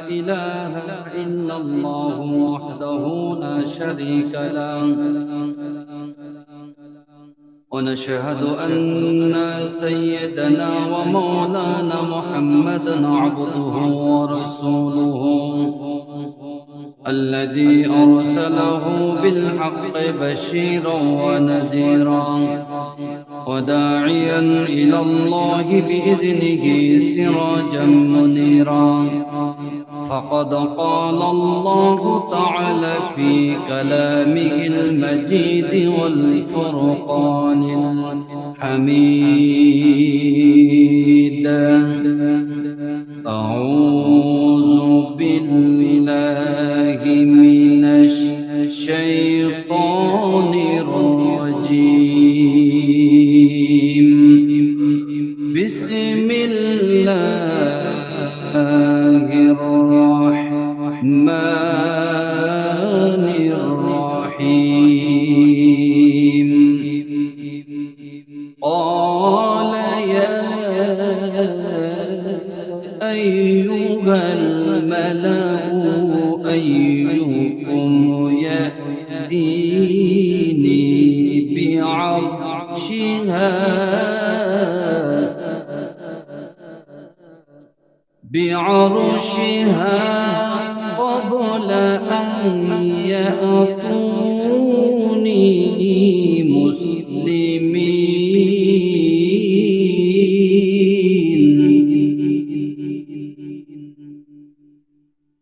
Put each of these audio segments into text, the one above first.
إله إلا الله وحده لا شريك له ونشهد أن سيدنا ومولانا محمدا عبده ورسوله الذي أرسله بالحق بشيرا ونذيرا وداعيا إلى الله بإذنه سراجا منيرا فقد قال الله تعالى في كلامه المجيد والفرقان الحميد أعوذ بالله من الشيطان الرجيم بسم الله الرحمن الرحيم قال يا أيها الملأ أيكم يأتيني بعرشها قبل أن يأتوني مسلمين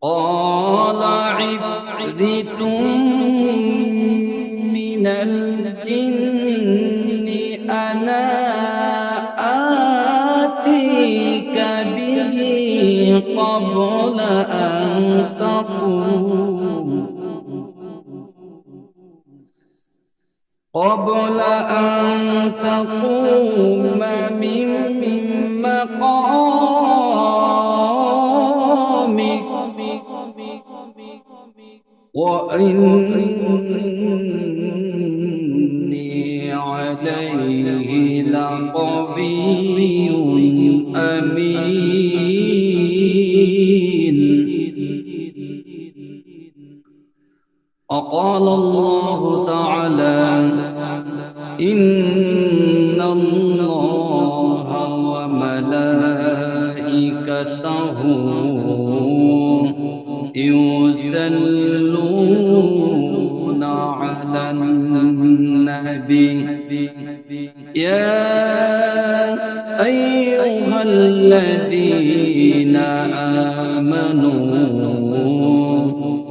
قال عفريت من الجن أنا آتيك به قبل أن تقوم من مقامك وإني عليه لقوي أمين وقال الله تعالى إن الله وملائكته يصلون على النبي يا أيها الذين آمنوا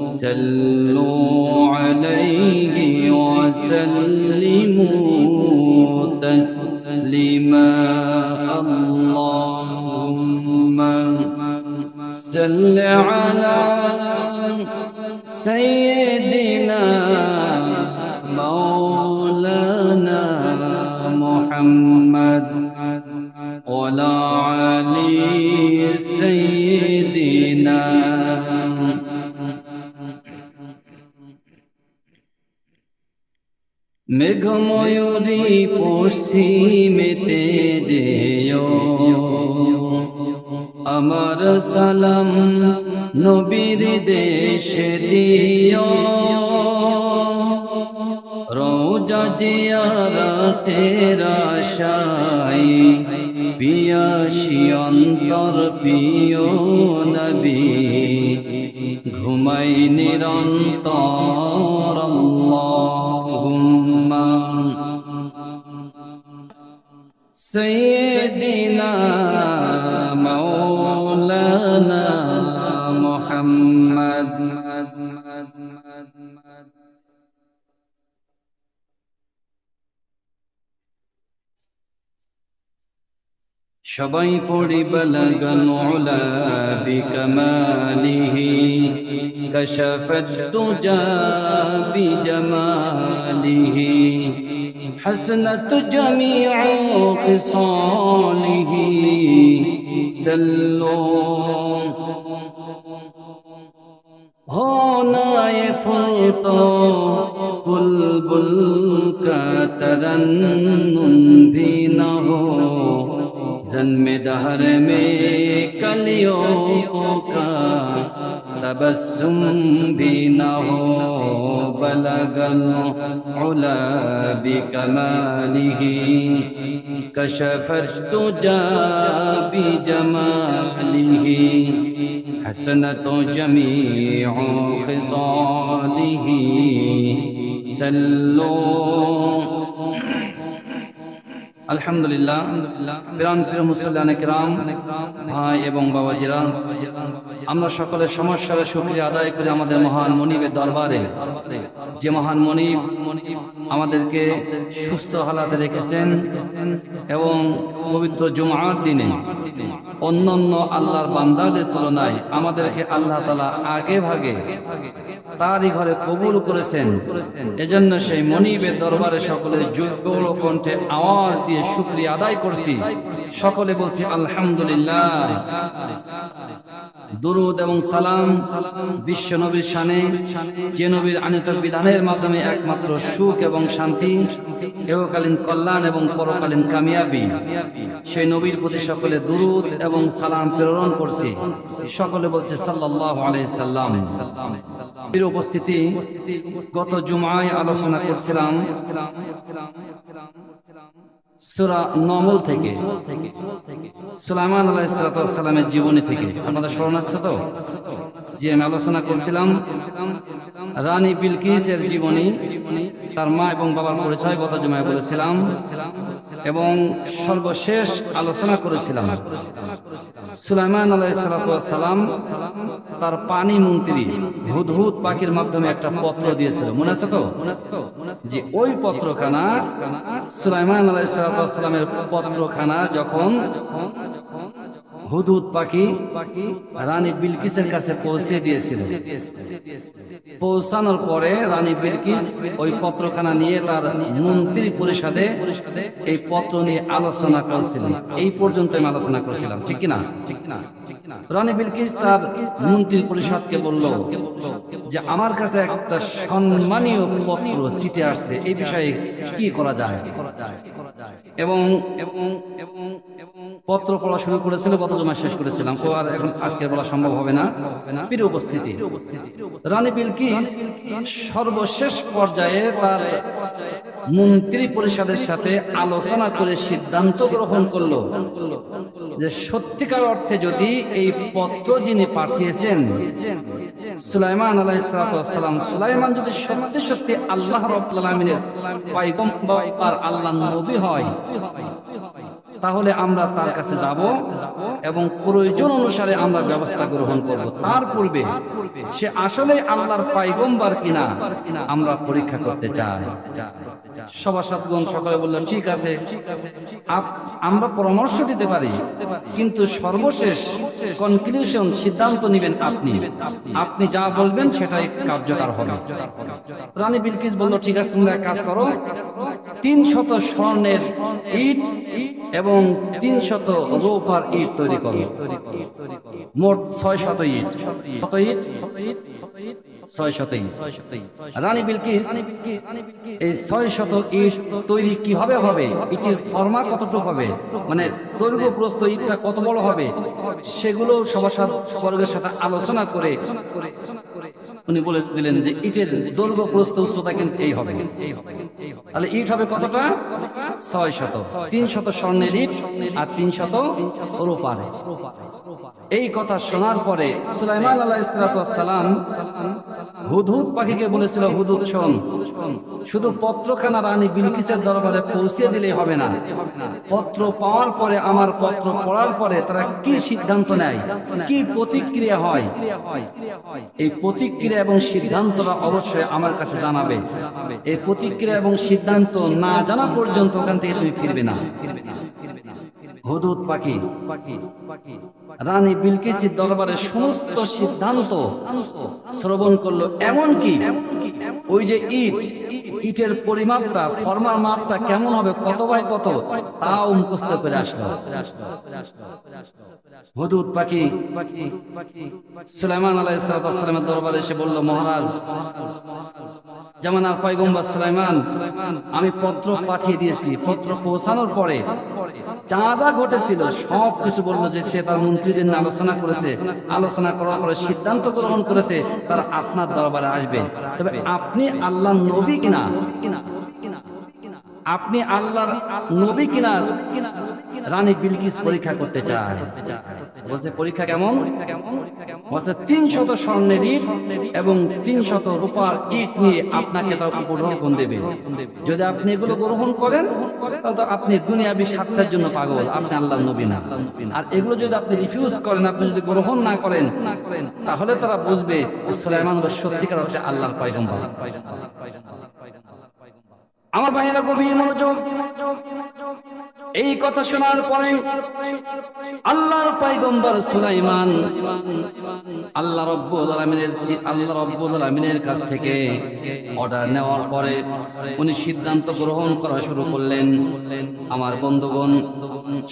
صلوا عليه وسلموا تسليما اللهم صل على سيدنا مولانا محمد وعلى آل سيدنا মেঘময়ূরী পশ্চিমেতে যেও আমার সালাম নবীর দেশে দিও রোজা জিয়ারতের আশায় পিয়াসী অন্তর প্রিয় নবী ঘুমাই নিরন্তর আল্লাহুম্মা সাইয়্যিদিনা মাওলানা মুহাম্মদ সবাই পড়ি বালাগাল উলা বিকামালিহি কাশাফাত তুজা বিজামালিহি হাসনাত জামিউ খিসালিহি সাল্লু होना ये फूल तो बुलबुल का तरन्नुम भी न हो जन्म दहर में कलियों का तबस्सुम भी न हो बलगल उला बिकमालिही कशफत दुजा बिजमालिही हसनत जमीउ खिसालिही सल्लो আলহামদুলিল্লাহ। প্রাণ প্রিয় মুসল্লিয়ানে কিরাম, ভাই এবং বাবাজিরা, আমরা সকলের সমস্যার শুকরিয়া আদায় করে আমাদের মহান মনিবের দরবারে, যে মহান মনিব আমাদেরকে সুস্থ হালাতে রেখেছেন এবং পবিত্র জুমার দিনে অন্যান্য আল্লাহর বান্দাদের তুলনায় আমাদেরকে আল্লাহ তাআলা আগে ভাগে তারই ঘরে কবুল করেছেন। এজন্য সেই মনিবের দরবারে সকলে জোর কণ্ঠে আওয়াজ দিয়ে শুকরিয়া আদায় করছি। সকলে বলছি আলহামদুলিল্লাহ। দুরূদ এবং সালাম বিশ্ব নবীর শানে, যে নবীর আনিত বিধানের মাধ্যমে একমাত্র সুখ এবং শান্তি, ইহকালীন কল্যাণ এবং পরকালীন কামিয়াবি, সেই নবীর প্রতি সকলে দুরূদ এবং সালাম প্রেরণ করছি। সকলে বলছে সাল্লাল্লাহু আলাইহি সাল্লাম। এর উপস্থিতি, গত জুমায় আলোচনা করছিলাম সূরা নমল থেকে, সুলাইমান আলাইহিস সালামের জীবনী থেকে। আপনাদের স্মরণ আছে তো যে আমি আলোচনা করছিলাম রানী বিলকিসের জীবনী, তার মা এবং বাবার পরিচয় গত জুমায় বলেছিলাম এবং সর্বশেষ আলোচনা করেছিলাম সুলাইমান আলাইহিস সালাম তার পানি মন্ত্রী হুদহুদ পাখির মাধ্যমে একটা পত্র দিয়েছিল। মনে আছে তো যে ওই পত্রখানা, সুলাইমান আলাইহিস সালামের পত্রখানা যখন হুদহুদ পাখি রানী বিলকিসের কাছে পৌঁছে দিয়েছিল, পৌঁছানোর পরে রানী বিলকিস ওই পত্রখানা নিয়ে তার মন্ত্রী পরিষদে এই পত্র নিয়ে আলোচনা করেছিলেন। এই পর্যন্ত আমি আলোচনা করেছিলাম, ঠিক কিনা? রানী বিলকিস তার মন্ত্রী পরিষদকে বলল যে আমার কাছে একটা সম্মানীয় পত্র চিঠি আসছে, এই বিষয়ে কি করা যায়। এবং পত্র পড়া শুরু করেছিল, গত জমা শেষ করেছিলাম, তো আর এখন আজকে বলা সম্ভব হবে না। প্রিয় উপস্থিতি, রানী বিলকিস সর্বশেষ পর্যায়ে তার মন্ত্রী পরিষদের সাথে আলোচনা করে সিদ্ধান্ত গ্রহণ করলো যে সত্যিকার অর্থে যদি এই পত্র যিনি পাঠিয়েছেন সুলাইমান আলাইহিস সালাম, সুলাইমান যদি সত্যি সত্যি আল্লাহ রাব্বুল আলামিনের পয়গম্বর, আল্লাহর নবী হয়, তাহলে আমরা তার কাছে যাব এবং প্রয়োজন অনুসারে আমরা ব্যবস্থা গ্রহণ করব। তার পূর্বে সে আসলে আল্লাহর পয়গম্বর কিনা আমরা পরীক্ষা করতে চাই। সভাসদগণ সকলে বলল ঠিক আছে, আমরা পরামর্শ দিতে পারি, কিন্তু সর্বশেষ কনক্লুশন, সিদ্ধান্ত নেবেন আপনি। আপনি যা বলবেন সেটাই কার্যকর হবে। রানী বিলকিস বলল ঠিক আছে, তোমরা এক কাজ করো, 300 স্বর্ণের ইট এবং 300 রূপার ইট তৈরি করো, মোট 600 ইট। 600 ইট। রানী বিলকিস এই 600 ইট তৈরি কিভাবে হবে, ইটের ফর্মা কতটুকু হবে, মানে দৈর্ঘ্য প্রস্থ ইটটা কত বড় হবে, সেগুলো সভাসদবর্গের সাথে আলোচনা করে উনি বলে দিলেন যে ইটের দৈর্ঘ্য প্রস্থ উচ্চতা কিন্তু এই হবে। তাহলে ইট হবে কতটা? 600। 300 স্বর্ণের ইট আর 300 রূপার ইট। এই কথা শোনার পরে সুলাইমান আলাইহিস সালাম হুদহুদ পাখিকে বলেছিল, হুদহুদ শোন, শুধু পত্রখানা রানী বিলকিসের দরবারে পৌঁছে দিলেই হবে না, পত্র পাওয়ার পরে, আমার পত্র পড়ার পরে তারা কি সিদ্ধান্ত নেয়, কি প্রতিক্রিয়া হয়, এই প্রতিক্রিয়া এবং সিদ্ধান্তটা অবশ্যই আমার কাছে জানাবে। এই প্রতিক্রিয়া এবং সিদ্ধান্ত না জানা পর্যন্ত ওখান থেকে তুমি ফিরবে না। হুদহুদ পাখি রানী বিলকিসের দরবারে সমস্ত সিদ্ধান্ত শ্রবণ করলো, এমনকি ওই যে ইট ইটের পরিমাপটা ফর্মার মাপটা কেমন হবে, কত বাই কত, তাও মুখস্থ করে আসলো। হুদুদ পাখি সুলাইমান আলাইহিস সালামের দরবারে এসে বলল, মহারাজ, জামানার পয়গম্বর সুলাইমান, আমি পত্র পাঠিয়ে দিয়েছি। পত্র পৌঁছানোর পরে যা যা ঘটেছিল সব কিছু বললো, যে সে তার মন্ত্রীদের নিয়ে আলোচনা করেছে, আলোচনা করার পরে সিদ্ধান্ত গ্রহণ করেছে তারা আপনার দরবারে আসবে। তবে আপনি আল্লাহর নবী কিনা, আপনি আল্লাহর নবী কিনা রানী বিলকিস পরীক্ষা করতে চায়। বলছে পরীক্ষা কেমন? বলছে 300 স্বর্ণের ইট এবং 300 রূপার ইট নিয়ে আপনাকে তার উপঢৌকন দেবে। যদি আপনি এগুলো গ্রহণ করেন তাহলে তো আপনি দুনিয়াবি স্বার্থের জন্য পাগল, আপনি আল্লাহর নবী না। আর এগুলো যদি আপনি রিফিউজ করেন, আপনি যদি গ্রহণ না করেন, তাহলে তারা বুঝবে সুলাইমান হলো সত্যিকার অর্থে আল্লাহর পয়গম্বর। আমার ভাইয়েরা গভীর মনোযোগ। এই কথা শোনার পরে আল্লাহর পয়গম্বর সুলাইমান আল্লাহ রাব্বুল আলামিনের কাছ থেকে অর্ডার নেওয়ার পরে উনি সিদ্ধান্ত গ্রহণ করা শুরু করলেন। আমার বন্ধুগণ,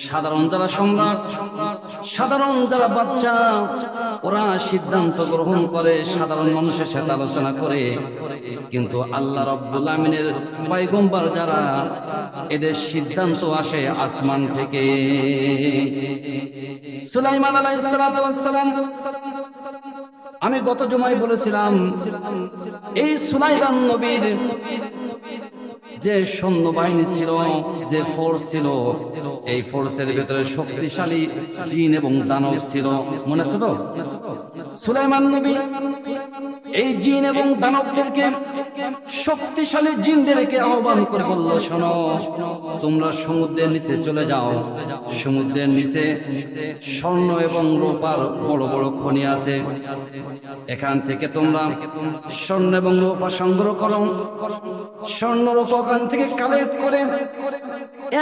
সাধারণ যারা সম্রাট, সাধারণ যারা বাচ্চা, ওরা সিদ্ধান্ত গ্রহণ করে, সাধারণ মানুষের সাথে আলোচনা করে, কিন্তু আল্লাহ রাব্বুল আলামিনের পয়গম্বর যারা, এদের সিদ্ধান্ত আসে আসমান থেকে। সুলাইমান আলাইহিস সালাম, আমি গত জুমায় বলেছিলাম, এই সুলাইমান নবীর যে সৈন্যবাহিনী ছিল, যে ফোর্স ছিল, এই ফোর্সের ভিতরে শক্তিশালী জিন এবং দানব ছিল। মনে আছে তো? সুলাইমান নবী এই জিন এবং দানবদেরকে, শক্তিশালী জিনদেরকে আহ্বান করে বলল, শোনো, তোমরা সমুদ্রের নিচে চলে যাও। সমুদ্রের নিচে স্বর্ণ এবং রূপার বড় বড় খনি আছে, এখান থেকে তোমরা স্বর্ণ এবং রূপা সংগ্রহ করো। স্বর্ণ রূপা ওখান থেকে কালেক্ট করে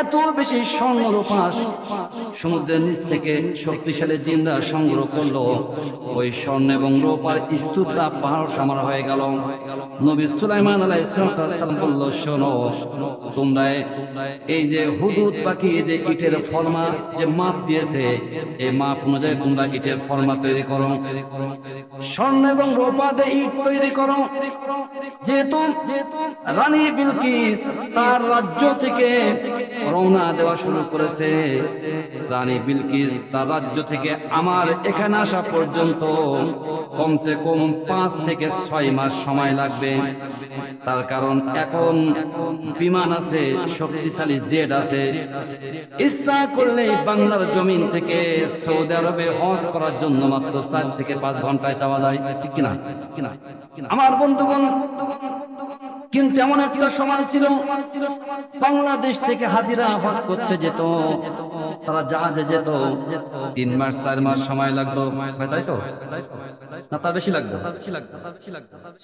এত বেশি স্বর্ণ রূপা সমুদ্রের নিচ থেকে শক্তিশালী জিনরা সংগ্রহ করলো। ওই স্বর্ণ এবং রূপার স্তূপটা পাহাড় সমান হয়ে গেল। নবী সুলাইমান আলাইহিস সালাম বলল, শোনো, তোমরা এই যে হুদুদ পাখি যে ইটের ফর্মা যে মাপ দিয়েছে, এই মাপ অনুযায়ী তোমরা ইটের ফর্মা তৈরি করো, স্বর্ণ এবং রূপা দিয়ে ইট তৈরি করো। যেহেতু রানী বিলকিস তার রাজ্য থেকে রওনা দেওয়া শুরু করেছে, রানী বিলকিস তার রাজ্য থেকে আমার এখানে আসা পর্যন্ত কমসে কম 5 থেকে 6 মাস সময় লাগবে। তার কারণ এখন বিমান আছে, শক্তিশালী জেট আছে। ইচ্ছা করলে বাংলার জমিন থেকে সৌদি আরবে হজ করার জন্য মাত্র 4 থেকে 5 ঘন্টায় যাওয়া যায়। ঠিক কিনা? আমার বন্ধুগণ, কিন্তু এমন একটা সময় ছিল, বাংলাদেশ থেকে হাজিরা হজ করতে যেত, তারা জাহাজে যেত, 3 মাস 4 মাস সময় লাগতো, তাই তো? না, তার বেশি লাগতো,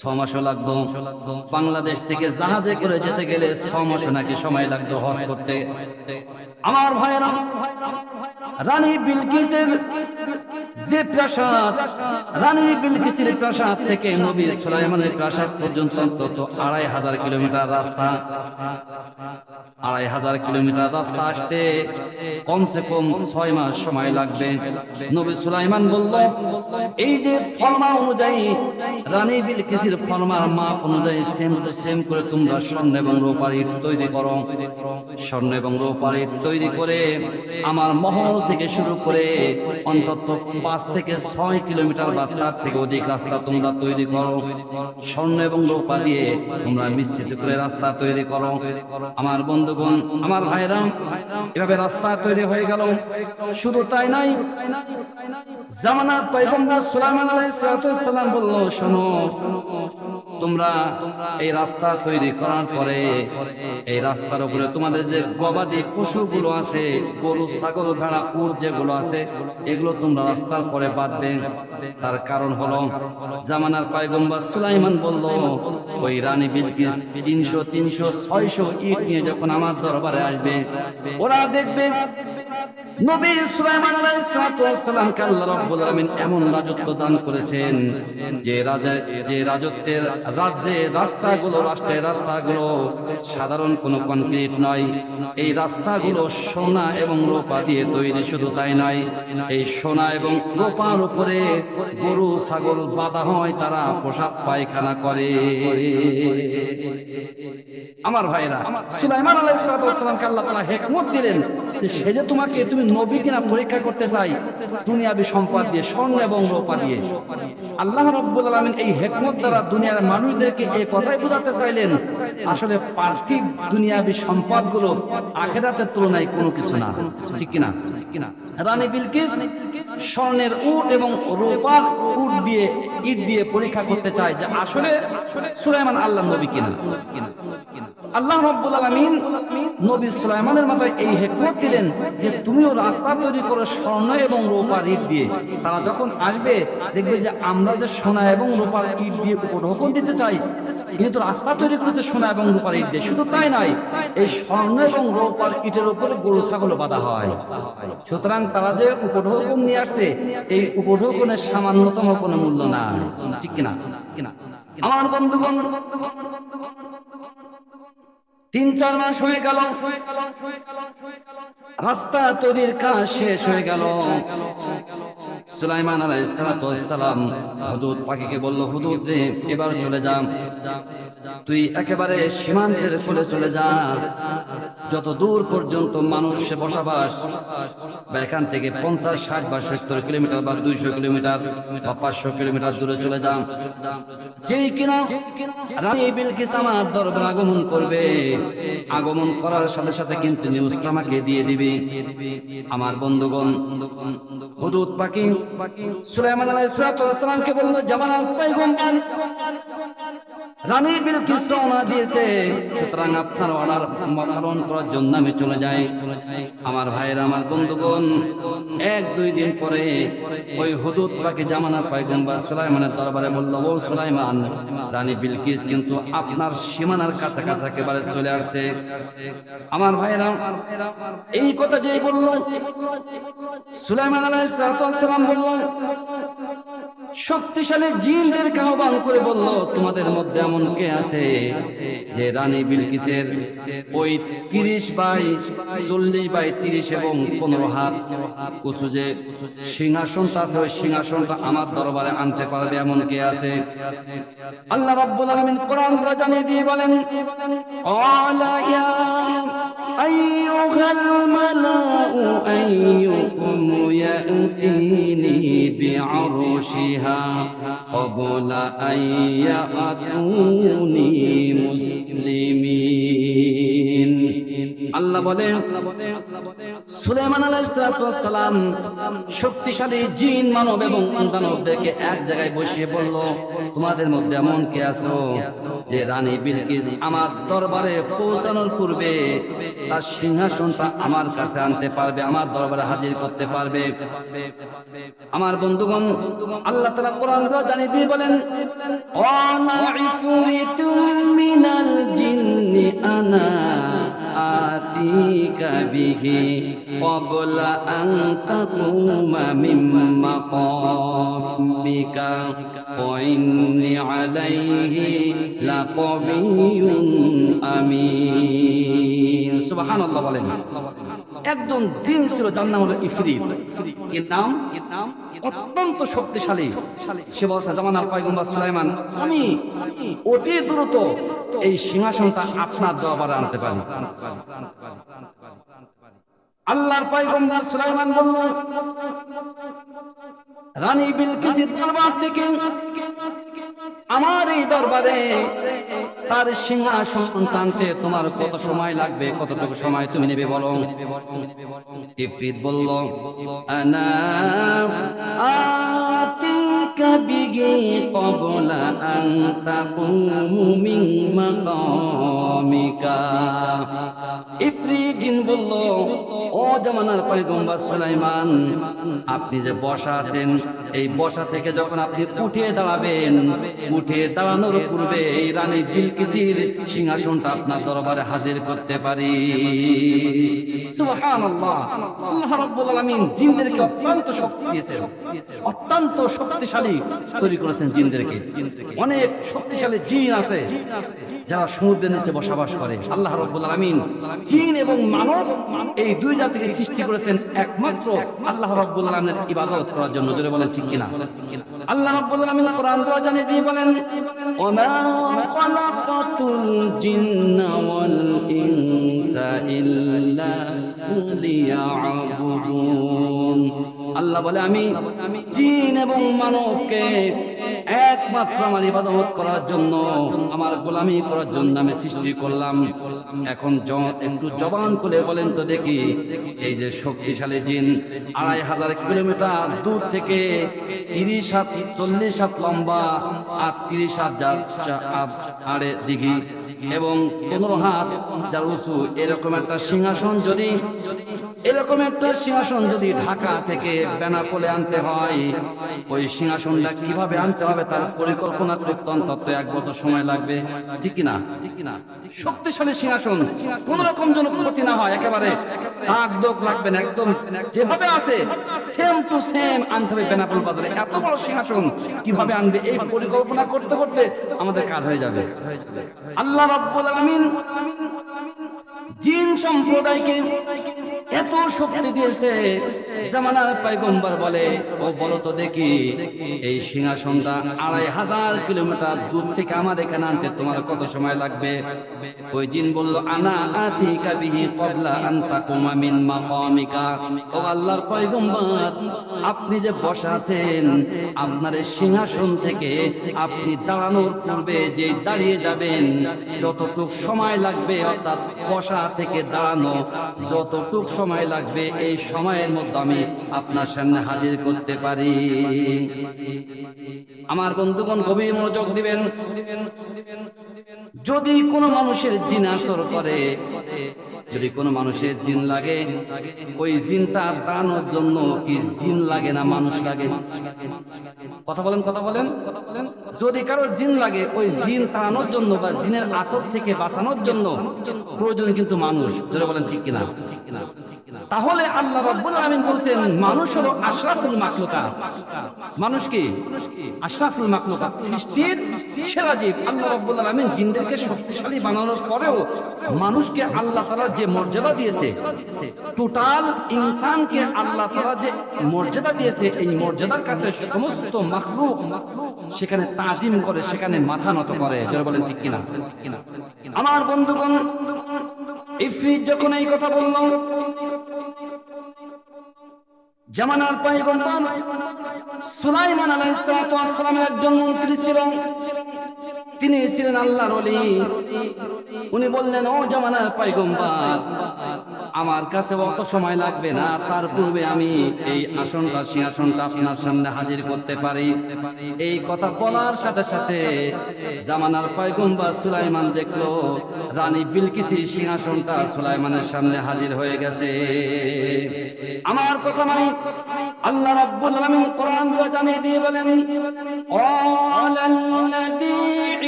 6 মাসও লাগতো। বাংলাদেশ থেকে জাহাজে করে যেতে গেলে 6 মাসও নাকি সময় লাগতো হজ করতে। আমার ভাইয়েরা, রানী বিলকিসের যে প্রাসাদ, রানী বিলকিসের প্রাসাদ থেকে নবী সুলাইমানের প্রাসাদ পর্যন্ত অন্তত 2500 কিলোমিটার রাস্তা। 2500 কিলোমিটার রাস্তা আসতে কমসে কম 6 মাস সময় লাগবে। নবী সুলাইমান বলল, এই যে ফরমা অনুযায়ী, রানী বিলকিসের ফরমার মাপ অনুযায়ী সেম টু সেম করে তোমরা স্বর্ণ এবং রূপার ইট তৈরি করো। স্বর্ণ এবং রূপার ইট তৈরি করে আমার মহল থেকে শুরু করে অন্তত 5 থেকে 6 কিলোমিটার বা তার থেকে অধিক রাস্তা তোমরা তৈরি করো। স্বর্ণ এবং রূপা দিয়ে তোমরা মিশ্রিত করে রাস্তা তৈরি করো। আমার বন্ধুগণ, আমার ভাইরা, এভাবে রাস্তা তৈরি হয়ে গেল। শুধু তাই নাই, জামানার পয়গম্বর সুলাইমান আলাইহিস সালাম বলল, শোনো, তোমরা এই রাস্তা তৈরি করার পরে এই রাস্তার উপরে তোমাদের যে গবাদি পশুগুলো আছে, গরু, ছাগল, ভেড়া, উট যেগুলো আছে, এগুলো তোমরা রাস্তার পরে বাঁধবে। তার কারণ হলো, জামানার পয়গম্বর সুলাইমান বলল, ওই রানী বিলকিস 300, 600 ইট নিয়ে যখন আমার দরবারে আসবে, ওরা দেখবে নবী সুলাইমান আলাইহিস সালামকে আল্লাহ রাব্বুল আলামিন এমন রাজত্ব দান করেছেন যে রাজত্বের রাজ্যের রাস্তাগুলো সাধারণ কোনো কনক্রিট নয়, এই রাস্তাগুলো সোনা এবং রূপা দিয়ে তৈরি। শুধু তাই নয়, এই সোনা এবং রূপার উপরে গরু ছাগল বাঁধা হয়, তারা পোশাক পায়খানা করে। আমার ভাইরা, সুলাইমান আলাইহিস সালামকে আল্লাহ তাআলা হিকমত দিলেন যে সে যে তুমি নবী কিনা পরীক্ষা করতে চাই দুনিয়াবি সম্পদ দিয়ে, স্বর্ণ এবং রূপা দিয়ে। আল্লাহ রাব্বুল আলামিন এই হিকমত দ্বারা দুনিয়ার মানুষদেরকে এই কথাই বোঝাতে চাইলেন আসলে পার্থিব দুনিয়াবি সম্পদগুলো আখিরাতের তুলনায় কোনো কিছু না। ঠিক কিনা? রানী বিলকিস স্বর্ণের উট এবং রূপার ইট দিয়ে পরীক্ষা করতে চায় যে আসলে সুলাইমান আল্লাহর নবী কিনা। আল্লাহ রাব্বুল আলামিন নবী সুলাইমানের মাথায় এই হিকমত দিলেন যে তুমিও রাস্তা তৈরি করো স্বর্ণ এবং রূপার ইট দিয়ে। তারা যখন আসবে দেখবে যে আমরা যে সোনা এবং রূপার ইট দিয়ে উপঢৌকন দিতে চাই, কিন্তু রাস্তা তৈরি করেছে সোনা এবং রূপার ইট দিয়ে। শুধু তাই নয়, এই স্বর্ণ এবং রূপার ইটের উপরে গরু ছাগল বাঁধা হয়। সুতরাং তারা যে উপঢৌকন নিয়ে আসছে, এই উপঢৌকনের সামান্যতম কোনো মূল্য নাই। ঠিক কিনা? আমার বন্ধুগণ, 3-4 মাস হয়ে গেল, রাস্তা তৈরির কাজ শেষ হয়ে গেল। সুলাইমান আলাইহিস সালাম হুদুদ পাখিকে বলল, হুদুদ রে, এবার চলে যা, তুই একেবারে সীমান্তের কোলে চলে যা, যত দূর পর্যন্ত মানুষের বসবাস, বা এখান থেকে 50, 60 বা 70 কিলোমিটার বা 200 কিলোমিটার বা 500 কিলোমিটার দূরে চলে যা। যেই কিনা রানী বিলকিস আমার দরবারে আগমন করবে, আগমন করার সাথে সাথে কিন্তু নিউজটা আমাকে দিয়ে দিবে। আমার বন্ধুগণ, হুদুদ পাখি সুলাইমান আলাইহিস সালামকে বলল, জামানার পয়গম্বর রানী বিলকিস রওনা দিয়েছে, সুতরাং আপনার অর্ডার পালন করার জন্য আমি চলে যাই। আমার ভাইয়েরা, আমার বন্ধুগণ, 1-2 দিন পরে ওই হুদুদ পাখি জামানার পয়গম্বর সুলাইমানের দরবারে বলল, ও সুলাইমান, রানী বিলকিস কিন্তু আপনার সীমানার কাছাকাছি একেবারে চলে আসছে। আমার ভাইয়েরা, এই কথা যেই বলল, সুলাইমান আলাইহিস সালাম বলল, শক্তিশালী জিনদেরকে আহ্বান করে বলল, তোমাদের মধ্যে এমন কে আছে যে রানী বিলকিসের ওই 30 বাই 40 বাই 30 এবং 15 হাত উঁচু যে সিংহাসনটা আছে, ওই সিংহাসনটা আমার দরবারে আনতে পারবে, এমন কে আছে? আল্লাহ রাব্বুল আলামিন কোরআন জানিয়ে দিয়ে বলেন, আলা ইয়া আইয়ুহাল মালাউ আইয়ুকুম ইয়াতিনি বিআরশিহা ক্বাবলা আইয়াতুনি মুসলিমিন। আল্লাহ বলেন, সুলাইমান আলাইহিস সালাম শক্তিশালী জিন, মানব এবং দানবদেরকে এক জায়গায় বসিয়ে বলল, তোমাদের মধ্যে এমন কে আছো যে রানী বিলকিস আমার দরবারে পৌঁছানোর পূর্বে তার সিংহাসনটা আমার কাছে আনতে পারবে, আমার দরবারে হাজির করতে পারবে? আমার বন্ধুগণ, আল্লাহ তাআলা কোরআন জানিয়ে দিয়ে বলেন, ওয়ালা ইফরিতুম মিনাল জিন্নি আনা আতিকা বিহি ক্বাবলা আন তাকুমা মিন মাকামিকা ওয়া ইন্নী আলাইহি লাকাবিয়্যুন আমিন। সুবহানাল্লাহ বলেন। একজন জিন ছিল, যার নাম হলো ইফরিত। এর নাম অত্যন্ত শক্তিশালী। সে বলছে, জামানার পয়গম্বর সুলাইমান, আমি অতি দ্রুত এই সিংহাসনটা আপনার দরবারে আনতে পারি। আল্লাহর পয়গম্বর সুলাইমান বলল, রানী বিলকিসের দরবার থেকে আমার এই দরবারে তার সিংহাসন টানতে তোমার কত সময় লাগবে, কতটুকু সময় তুমি নেবে বলো? ইফরিত বলল, আনা আতিকা বিহি ক্বাবলা আন তাকুমু মিন মাকামিকা। ইফরিত জিন বলল, ও জামানার পয়গম্বর সুলাইমান, আপনি যে বসা আছেন, এই বসা থেকে যখন আপনি উঠে দাঁড়াবেন, উঠে দাঁড়ানোর পূর্বে এই রানী বিলকিসের সিংহাসনটা আপনার দরবারে হাজির করতে পারি। সুবহানাল্লাহ। আল্লাহ রাব্বুল আলামিন জিনদেরকে অত্যন্ত শক্তি দিয়েছেন, অত্যন্ত শক্তিশালী তৈরি করেছেন জিনদেরকে। অনেক শক্তিশালী জিন আছে যারা সমুদ্রের নিচে বসবাস করে। আল্লাহ রাব্বুল আলামিন জিন এবং মানব এই দুই জাতিকে সৃষ্টি করেছেন একমাত্র আল্লাহ রাব্বুল আলামিনের ইবাদত করার জন্য। জোরে বলেন ঠিক কিনা? আল্লাহ রাব্বুল আলামিন কোরআন দ্বারা জানিয়ে দিয়ে বলেন, ওমা খালাকাতুল জিন্না ওয়াল ইনসা ইল্লা লিয়াবুদুন। আল্লাহ বলে আমি জিন এবং মানবকে একমাত্র আমার ইবাদত করার জন্য, আমার গোলামি করার জন্য আমি সৃষ্টি করলাম। এখন একটু জবান খুলে বলেন তো দেখি, এই যে শক্তিশালী জিন ২৫০০ কিলোমিটার দূর থেকে ৩০ হাত ৪০ হাত লম্বা আর ৩০ হাত আড়ে দিঘি এবং ১৫ হাত যার উঁচু এরকম একটা সিংহাসন যদি ঢাকা থেকে বেনাপোলে আনতে হয়, ওই সিংহাসনটা কিভাবে আনতে হবে তার পরিকল্পনা করতে অন্তত ১ বছর সময় লাগবে। ঠিক কিনা? শক্তিশালী সিংহাসন, কোন রকম যেন ক্ষতি না হয়, একেবারে দাগ দোগ লাগবে না, একদম যেভাবে আছে সেম টু সেম আনতে হবে বেনাপোল বাজারে। এত বড় সিংহাসন কিভাবে আনবে এই পরিকল্পনা করতে করতে আমাদের কাজ হয়ে যাবে। আল্লাহ রাব্বুল আলামিন জিন সম্প্রদায়কে এত শক্তি দিয়েছে, জামানার পয়গম্বর বলে, ও বলো তো দেখি এই সিংহাসনটা ২৫০০ কিলোমিটার দূর থেকে আমার এখানে আনতে তোমার কত সময় লাগবে? ওই জিন বলল, আনা আতিকা বিহি ক্বাবলা আন তাকুমা মিন মাকামিকা। ও আল্লাহর পয়গম্বর, আপনি যে বসা আছেন, আপনার এই সিংহাসন থেকে আপনি দাঁড়ানোর পূর্বে যে দাঁড়িয়ে যাবেন, যতটুক সময় লাগবে, অর্থাৎ বসা থেকে দাঁড়ানো যতটুক সময় লাগবে, এই সময়ের মধ্যে আমি আপনার সামনে হাজির করতে পারি। আমার বন্ধুগণ গভীর মনোযোগ দিবেন। যদি কোনো মানুষের জিন আসর করে, যদি কোনো মানুষের জিন লাগে, ওই জিনটা দাঁড়ানোর জন্য কি জিন লাগে না মানুষ লাগে? কথা বলেন। যদি কারো জিন লাগে, ওই জিন তাড়ানোর জন্য বা জিনের আসর থেকে বাঁচানোর জন্য প্রয়োজন কিন্তু মানুষ। যারা বলেন ঠিক কিনা? তাহলে আল্লাহ রাব্বুল আলামিন বলছেন মানুষ হলো আশরাফুল মাখলুকাত। মানুষ কি? আশরাফুল মাখলুকাত, সৃষ্টির সেরা জীব। আল্লাহ রাব্বুল আলামিন জিনদেরকে শক্তিশালী বানানোর পরেও মানুষকে আল্লাহ তাআলা যে মর্যাদা দিয়েছে, টোটাল ইনসানকে আল্লাহ তাআলা যে মর্যাদা দিয়েছে, এই মর্যাদার কাছে সমস্ত মাখলুক সেখানে তাজিম করে, সেখানে মাথা নত করে। যারা বলেন ঠিক কিনা? আমার বন্ধুগণ, ইফরিত যখন এই কথা বলল, জামানার পয়গম্বর সুলাইমান আলাইহিস সালামের একজন মন্ত্রী ছিল, তিনি ছিলেন আল্লাহর ওলি। উনি বললেন, ও জামানার পয়গম্বর, আমার কাছে অত সময় লাগবে না, তার পূর্বে আমি এই সিংহাসনটা আপনার সামনে হাজির করতে পারি। এই কথা বলার সাথে সাথে জামানার পয়গম্বর সুলাইমান দেখলো রানী বিলকিসের সিংহাসনটা সুলাইমানের সামনে হাজির হয়ে গেছে। আমার কথা মানে আল্লাহ রাব্বুল আলামিন কোরআন দিয়ে জানিয়ে দিয়ে বলেন, ক্বালাল্লাযী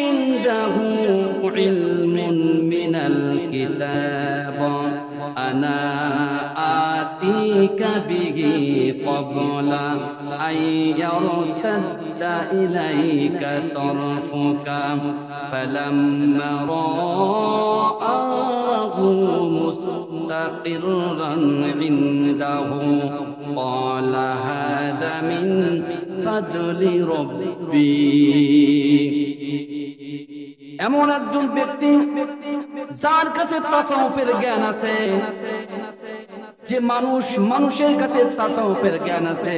ইনদাহু ইলমুন মিনাল কিতাব আনা আতিকা বিহি ক্বাবলা আইয়ারতাদ্দা ইলাইকা তারফুকা ফালাম্মা রাআহু মুস্তাকিররান ইনদাহু ক্বালা হাযা মিন ফাদলি রাব্বি। এমন একজন ব্যক্তি যার কাছে তাসাউফের জ্ঞান আছে, যে মানুষের কাছে তাসাউফের জ্ঞান আছে,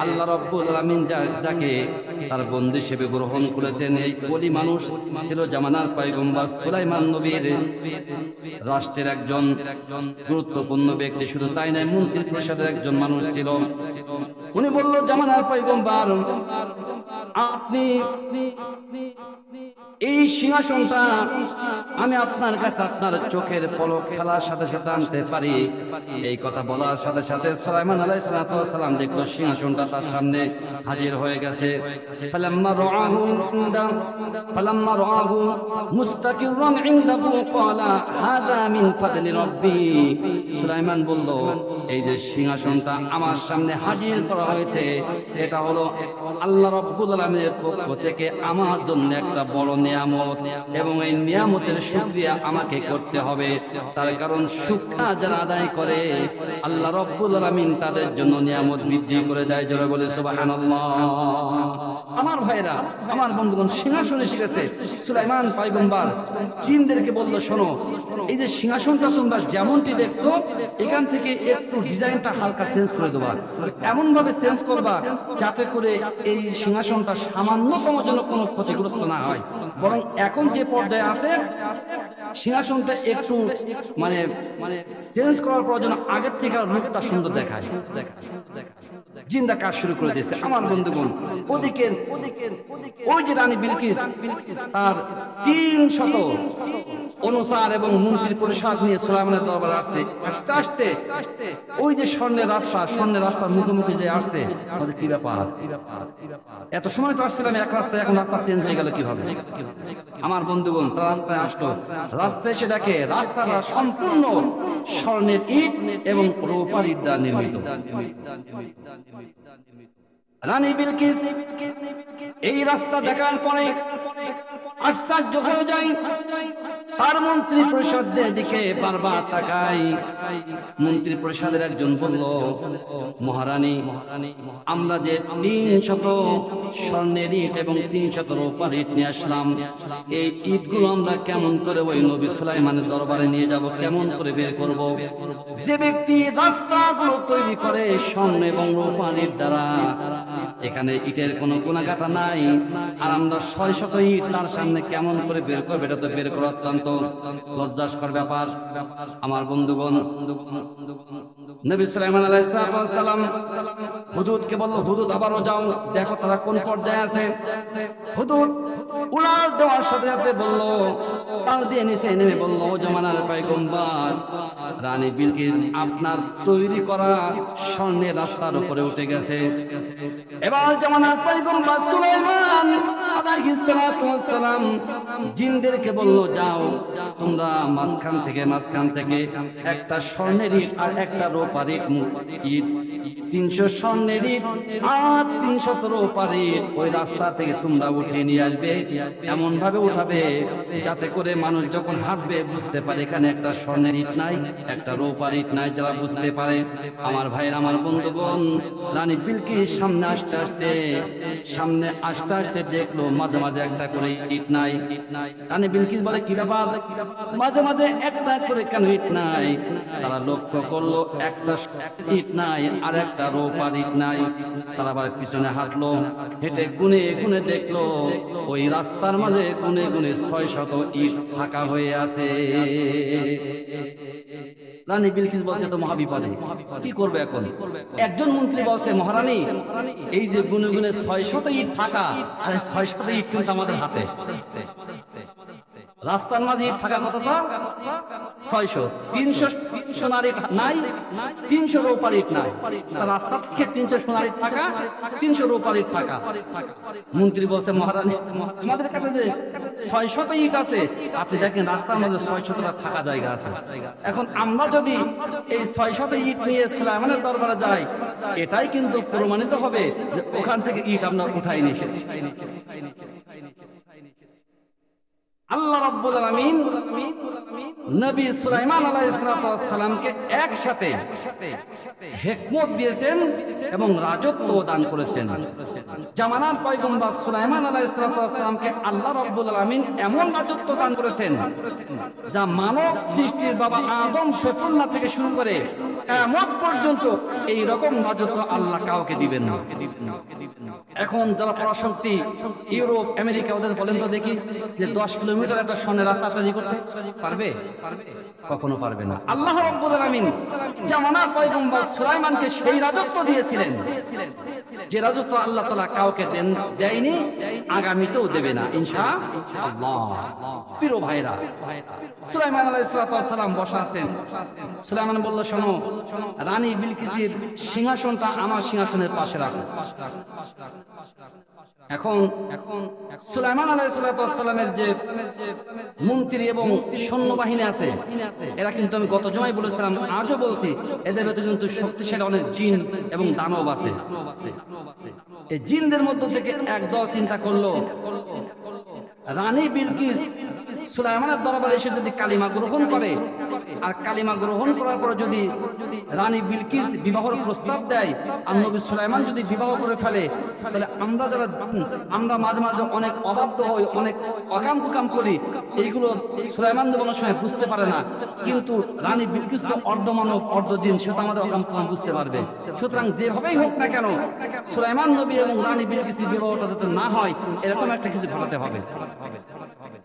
আল্লাহ রাব্বুল আলামিন যাকে তার বন্ধু হিসেবে গ্রহণ করেছেন, এই ওলি মানুষ ছিল জামানার পয়গম্বর সুলাইমান নবীর রাষ্ট্রের একজন গুরুত্বপূর্ণ ব্যক্তি। শুধু তাই নয়, মন্ত্রী পরিষদের একজন মানুষ ছিল। উনি বলল, জামানার পয়গম্বর, আপনি এই সিংহাসনটা আমি আপনার কাছে আপনার চোখের পলক খেলার সাথে সাথে আনতে পারি। এই কথা বলার সাথে সাথে সুলাইমান আলাইহিস সালাম দেখলো সিংহাসনটা তার সামনে হাজির হয়ে গেছে। ফালাম্মা রাআহু মুস্তাকিরান ইনদাহু ক্বালা হাযা মিন ফাদলি রাব্বি। সুলাইমান বলল, এই যে সিংহাসনটা আমার সামনে হাজির করা হয়েছে, এটা হলো আল্লাহ রাব্বুল আলামিনের পক্ষ থেকে আমার জন্য একটা বড় নিয়ামত, এবং এই নিয়ামতের শুকরিয়া আমাকে করতে হবে। তার কারণ শুকরিয়া যারা আদায় করে আল্লাহ রাব্বুল আলামিন তাদের জন্য নিয়ামত বৃদ্ধি করে দেয়। জোরে বলে সুবহানাল্লাহ। আমার ভাইরা, আমার বন্ধুগণ, সিংহাসন এসে গেছে। সুলাইমান পয়গম্বর জিনদেরকে বললো, শোনো, এই যে সিংহাসনটা তোমরা যেমনটি দেখছো, এখান থেকে একটু ডিজাইনটা হালকা চেঞ্জ করে দেবা, এমন ভাবে চেঞ্জ করবা যাতে করে এই সিংহাসনটা সামান্যতম যেন কোনো ক্ষতিগ্রস্ত না হয়, বরং এখন যে পর্যায়ে আছে সিংহাসনটা একটু মানে চেঞ্জ করার পর যেন আগের থেকে রূপটা সুন্দর দেখায়। জিনরা কাজ শুরু করে দিয়েছে। আমার বন্ধুগণ, ওদিকে ওই যে রানী বিলকিস তার 300 অনুসার এবং মন্ত্রী পরিষদ নিয়ে সুলাইমানের দরবারে আসছে। আস্তে আস্তে ওই যে স্বর্ণের রাস্তার মুখোমুখি যে আসছে, কি ব্যাপার, এত সময় তো আসছিলাম এক রাস্তায়, এখন রাস্তা চেঞ্জ হয়ে গেল কিভাবে? আমার বন্ধুগণ, তার রাস্তায় আসলো, রাস্তায় এসে দেখে রাস্তাটা সম্পূর্ণ স্বর্ণের ইট এবং রূপার ইট দ্বারা নির্মিত। রানী বিলকিস এই রাস্তা দেখার পরে আশ্চর্য হয়ে যায়। তার মন্ত্রী পরিষদের দিকে বারবার তাকায়। মন্ত্রী পরিষদের একজন বলল, মহারানী, আমরা যে 300 স্বর্ণের ইট এবং 300 রূপার ইট নিয়ে আসলাম, এই ইটগুলো আমরা কেমন করে ওই নবী সুলাইমানের দরবারে নিয়ে যাব, কেমন করে বের করব? যে ব্যক্তি রাস্তাগুলো তৈরি করে স্বর্ণ এবং রূপার ইট দ্বারা, এখানে ইটের কোনো গুণাগাটা নাই, আর আমরা 600 ইট তার সামনে কেমন করে বের করবে? এটা তো বের করা অত্যন্ত লজ্জাস্কর ব্যাপার। আমার বন্ধুগণ, নবী সুলাইমান আলাইহিস সালাম হুদুদকে বলল, হুদুদ আবারও যাও, দেখো তারা কোন পর্যায়ে আছে। হুদুদ উড়াল দেওয়ার সাথে সাথে বলল, পাল দিয়ে নিচে নেমে বলল, ও জামানার পয়গম্বর, রানী বিলকিস আপনার তৈরি করা স্বর্ণের রাস্তার উপরে উঠে গেছে। এবার জামানার পয়গম্বর সুলাইমান আলাইহিস সালাম জিনদেরকে বলল, যাও তোমরা মাঝখান থেকে একটা স্বর্ণের ইট আর একটা রূপার ইট, 300 স্বর্ণের ইট আর 300 রূপার ইট ওই রাস্তা থেকে তোমরা উঠিয়ে নিয়ে আসবে। এমন ভাবে উঠাবে যাতে করে মানুষ যখন হাঁটবে বুঝতে পারে এখানে একটা স্বর্ণের ইট নাই, একটা রূপার ইট নাই, যারা বুঝতে পারে। আমার ভাইয়ের, আমার বন্ধুগণ, রানী বিলকিস সামনে আসতে দেখলো মাঝে মাঝে একটা করে ইট নাই। রানী বিলকিস বলে, কি ব্যাপার, মাঝে মাঝে একটা করে কেন ইট নাই? তারা লক্ষ্য করলো একটা ইট নাই আর একটা রূপার ইট নাই। তারা আবার পিছনে হাঁটলো, হেঁটে গুনে গুনে দেখলো ওই রাস্তার মাঝে গুনে গুনে 600 ইট ফাঁকা হয়ে আছে। রানী বিলকিস বলছে, তো মহাবিপদে, কি করবে এখন? একজন মন্ত্রী বলছে, মহারানী, এই যে গুনে গুনে 600 ইট ফাঁকা, আর 600 ইট কিন্তু আমাদের হাতে। রাস্তার মাঝে ইট ফাঁকা কতটা? 600। 300 সোনার ইট নাই, 300 রূপার ইট নাই। রাস্তা থেকে 300 সোনার ইট ফাঁকা, 300 রূপার ইট ফাঁকা। মন্ত্রী বলছে, মহারানী, আমাদের কাছে যে 600 ইট আছে, আপনি দেখেন রাস্তার মাঝে 600টা ফাঁকা জায়গা আছে। এখন আমরা যদি এই 600 ইট নিয়ে সুলাইমানের দরবারে যাই, এটাই কিন্তু প্রমাণিত হবে যে ওখান থেকে ইট আমরা উঠাই নিয়ে এসেছি। আল্লাহ রাব্বুল আলামিন নবী সুলাইমান আলাইহিস সালামকে একসাথে হিকমত দিয়েছেন এবং রাজত্ব দান করেছেন। জামানার পয়গম্বর সুলাইমান আলাইহিস সালামকে আল্লাহ রাব্বুল আলামিন এমন রাজত্ব দান করেছেন যা মানব সৃষ্টির বাবা আদম শফুল্লাহ থেকে শুরু করে কিয়ামত পর্যন্ত এই রকম রাজত্ব আল্লাহ কাউকে দিবেন না। এখন যারা পরাশক্তি ইউরোপ আমেরিকা, ওদের বলেন তো দেখি যে 10 কিলোমিটার একটা স্বর্ণের রাস্তা তৈরি করতে পারবে? কখনো পারবে না। আল্লাহ রাব্বুল আলামিন জামানার পয়গম্বর সুলাইমানকে সেই রাজত্ব দিয়েছিলেন যে রাজত্ব আল্লাহ তাআলা কাউকে দেয়নি, আগামীতেও দেবে না ইনশাআল্লাহ। প্রিয় ভাইরা, সুলাইমান আলাইহিস সালাম বসা আছেন। সুলাইমান বলল, শোনো, রানী বিলকিসের সিংহাসনটা আমার সিংহাসনের পাশে রাখো। এখন সুলাইমান আলাইহিস সালামের যে মন্ত্রী এবং সৈন্যবাহিনী আছে, এরা কিন্তু আমি গত জমায় বলেছিলাম, আজও বলছি, এদের ভেতরে কিন্তু শক্তিশালী অনেক জিন এবং দানব আছে। এই জিনদের মধ্য থেকে একদল চিন্তা করলো, রানী বিলকিস সুলাইমানের দরবারে এসে যদি কালিমা গ্রহণ করে, আর কালিমা গ্রহণ করার পর যদি রানী বিলকিস বিবাহের প্রস্তাব দেয়, আর নবী সুলাইমান যদি বিবাহ করে ফেলে, তাহলে আমরা মাঝে মাঝে অনেক অবাধ্য হই, অনেক অকাম কুকাম করি, এইগুলো সুলাইমান দেবনের সময় বুঝতে পারে না। কিন্তু রানী বিলকিস তো অর্ধমানব অর্ধ জিন, সেটা আমাদের অকাম কুকাম বুঝতে পারবে। সুতরাং যেভাবেই হোক না কেন, সুলাইমান নবী এবং রানী বিলকিসের বিবাহটা যাতে না হয়, এরকম একটা কিছু ঘটাতে হবে।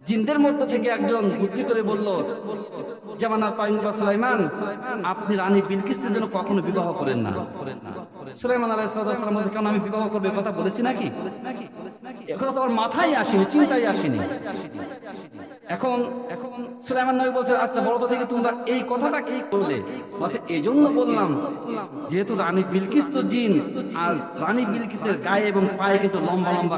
জিনদের মধ্য থেকে একজন বুদ্ধি করে বলল, জামানার পয়গম্বর সুলাইমান, আপনি রানী বিলকিসের জন্য কখনো বিবাহ করেন না। সুলাইমান আলাইহিস সালাম বলছে, কেন আমি বিবাহ করব, কথা বলেছি নাকি? একথা তো আমার মাথায় আসেনি, চিন্তায় আসেনি। এখন সুলাইমান নবী বলছে, আচ্ছা বলো তো দেখি তোমরা এই কথাটা কি করলে? বলছে, এই জন্য বললাম, যেহেতু রানী বিলকিস তো জিন, আর রানী বিলকিসের গায়ে এবং পায়ে কিন্তু লম্বা লম্বা